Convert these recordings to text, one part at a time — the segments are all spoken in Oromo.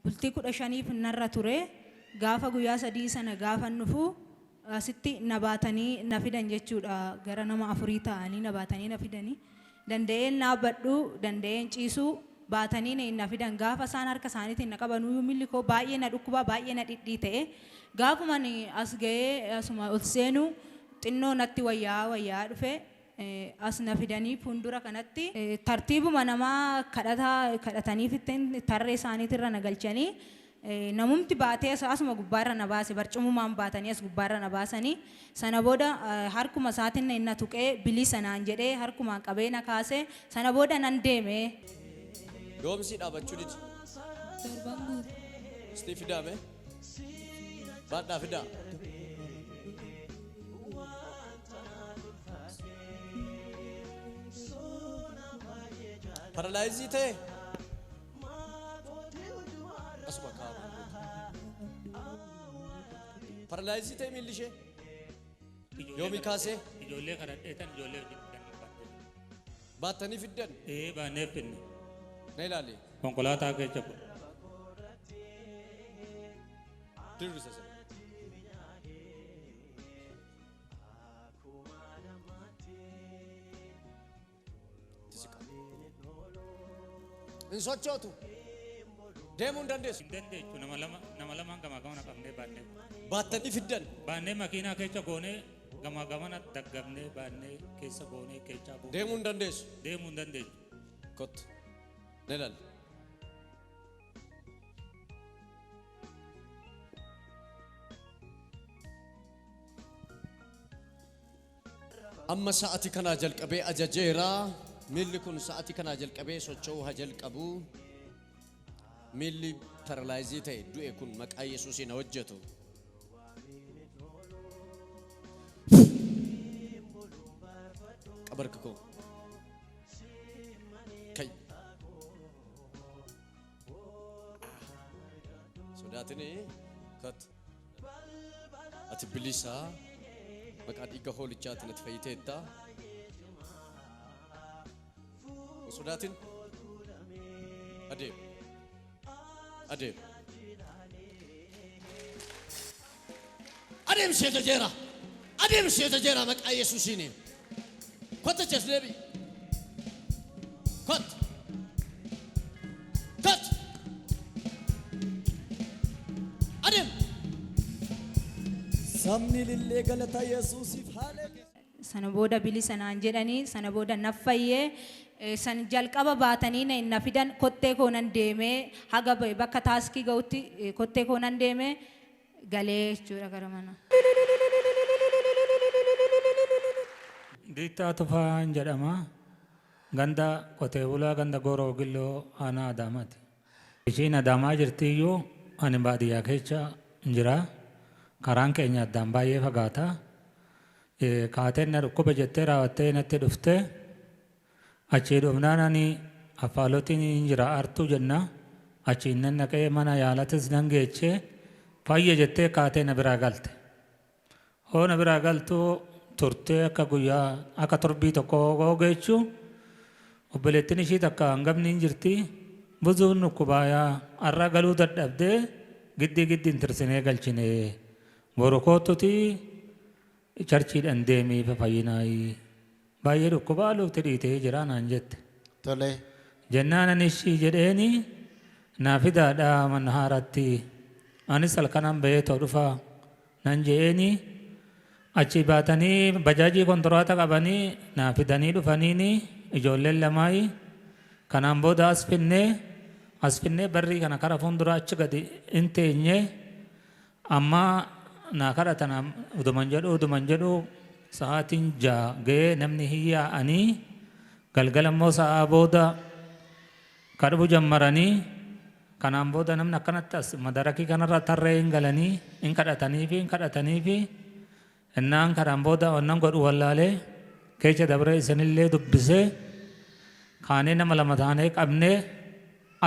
bultii 15 narra ture gaafa guyyaa 3 sana gaafa nufu asitti nabaatanii na fidan jechuudha gara nama 4 ta'anii nabaatanii na fidanii danda'een naabbadhu danda'een ciisuu baatanii na fidan gaafa isaan harka isaaniitiin na qabanuu milli koo baay'ee na dhukkuba baay'ee na dhidhii ta'e gaafuma as ga'ee asuma ol seenu xinnoo natti wayyaa dhufe as na fidanii fuuldura kanatti tartiibuma namaa kadhataniif tarree isaaniitirra na galchanii namumti baatee asuma gubbaarra na baase barcumumaan baatanii as gubbaarra na baasanii sana booda harkuma isaatiin na tuqee bilisa naan jedhee harkumaan qabee na kaase sana booda nan deeme. Yoomsi dhaabachuu didi. Darban guutuu. Istii fidaame? Baadhaa fidaa. Paralaayizii ta'e? Asuma kaa'amu. Paralaayizii ta'e miilli ishee? Yoomi kaasee? Ijoollee kadhadheetan ijoollee fiddan. Baattanii fiddan? Baannee finne. Na ilaali. Konkolaataa keessa kun. Dirrisa sana. In sochootu. Deemuu hin dandeessu. Hin dandeessu nama lamaan gamaa gamana qabnee baannee. Baattanii fiddan? Baannee makiinaa keessa goonee gamaa gamana daggabnee baannee keessa goonee keessa goonee. Deemuu hin dandeessu. Deemuu hin dandeessu. Kottu. Na ilaali. Amma sa'ati kanaa jalqabee ajajeera. Miilli kun sa'ati kanaa jalqabee socho'uu haa jalqabu. Miilli paralaayizii ta'e du'e kun maqaa Yesuusiin hojjetu. Qabarka koo. Kai. Sodaatini kat. Ati bilisaa. Maqaa dhiiga hoolichaatiin ati fayyiteetta. Sodaatin. Adeem. Adeem. Adeem seeta jeera. Adeem seeta jeera maqaa Yesuusiin. Kotta jesleebi. Kot. Kot. Adeem. Sabni lillee galata Yesuusiif haalee. Sana booda bilisa naan jedhanii sana booda naffayyee san jalqaba baatanii na fidan kottee koo nan deemee haga bakka taaskii ga'utti kottee koo nan deemee galee jechuudha gara mana. Diittaa Tufaan jedhama. Ganda qotee bulaa ganda Gooroo Gilloo aanaa Adaamaati. Ishiin Adaamaa jirtiyyuu ani baadiyyaa keessa jira. Karaan keenya addaan baay'ee fagaata. Kaateen na dhukkuba jettee raawwattee natti dhufte. Achii dhufnaan ani affaalotiin jira artuu jenna. Achiin nan naqee mana yaalatis nan geechee fayya jettee kaatee na biraa galte. Hoo na biraa galtuu turtee akka guyyaa akka torbii tokko geechuu obboleettiin ishii takka hangafni hin jirti. Buzuun dhukkubaayaa har'a galuu dadhabdee giddiin tirsinee galchinee. Borokootuti charchiidhaan deemee fayyinaayi. Baay'ee dhukkubaa lufti dhiitee jira naan jette. Tole. Jennaan anis jedheeni naa fidaadhaa mana haaratti. Anis halkanaan bahee too dhufaa nan je'eeni achi baatanii bajaajii kontiraata qabanii naa fidanii dhufaniini ijoolleen lamaayi. Kanaan booda as finnee barrii kana kara fuulduraa achi gadi hin teenye amma naa kadhatan uduman jedhu sa'aatiin 6 ga'ee namni hiyyaa'anii galgala immoo sa'aa booda kadhabu jammaranii kanaan booda namni akkanatti as madarakii kanarra tarree hin galanii hin kadhatanii fi innaan kanaan booda wannan godhu wallaalee keessa dabree isinillee dubbisee kaanee nama 2 taanee qabnee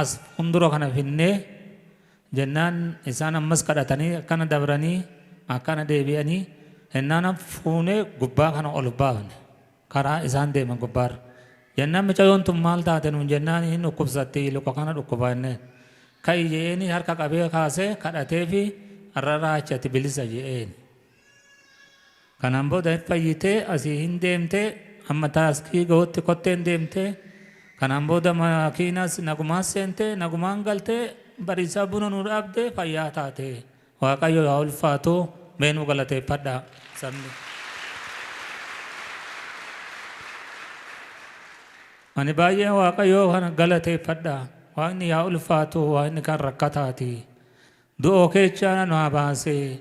as fuuldura kana finnee jennaan isaan ammas kadhatanii akkana dabranii akkana deebi'anii innaan fuunee gubbaa kana ol baafne karaa isaan deeman gubbaarra jennaan mucayyoon tun maal taate nuun jennaan hin dhukkubsatti luka kana dhukkubaa jenneen ka'i je'eeni harka qabee kaasee kadhatee fi arraraa achatti bilisa je'een. Kanaan booda fayyitee asii hin deemtee amma taaskii ga'utti kotteen deemtee kanaan booda makiinas nagumaan seentee nagumaan galtee bariisaa buna nu dhaabdee fayyaa taate. Waaqayyo haa ulfaatu meenuu galateeffadhaa sabni. Ani baay'ee waaqayyoo kana galateeffadhaa. Waaqni yaa ulfaatu waaqni kan rakkataati. Du'oo keechaa nu haa baasee.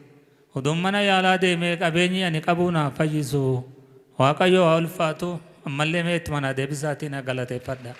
Oduun mana yaalaa deemee qabeenyi ani qabuu naaf fayyisu. Waaqayyo haa ulfaatu ammallee mee itti mana deebisaatiin haa galateeffadhaa.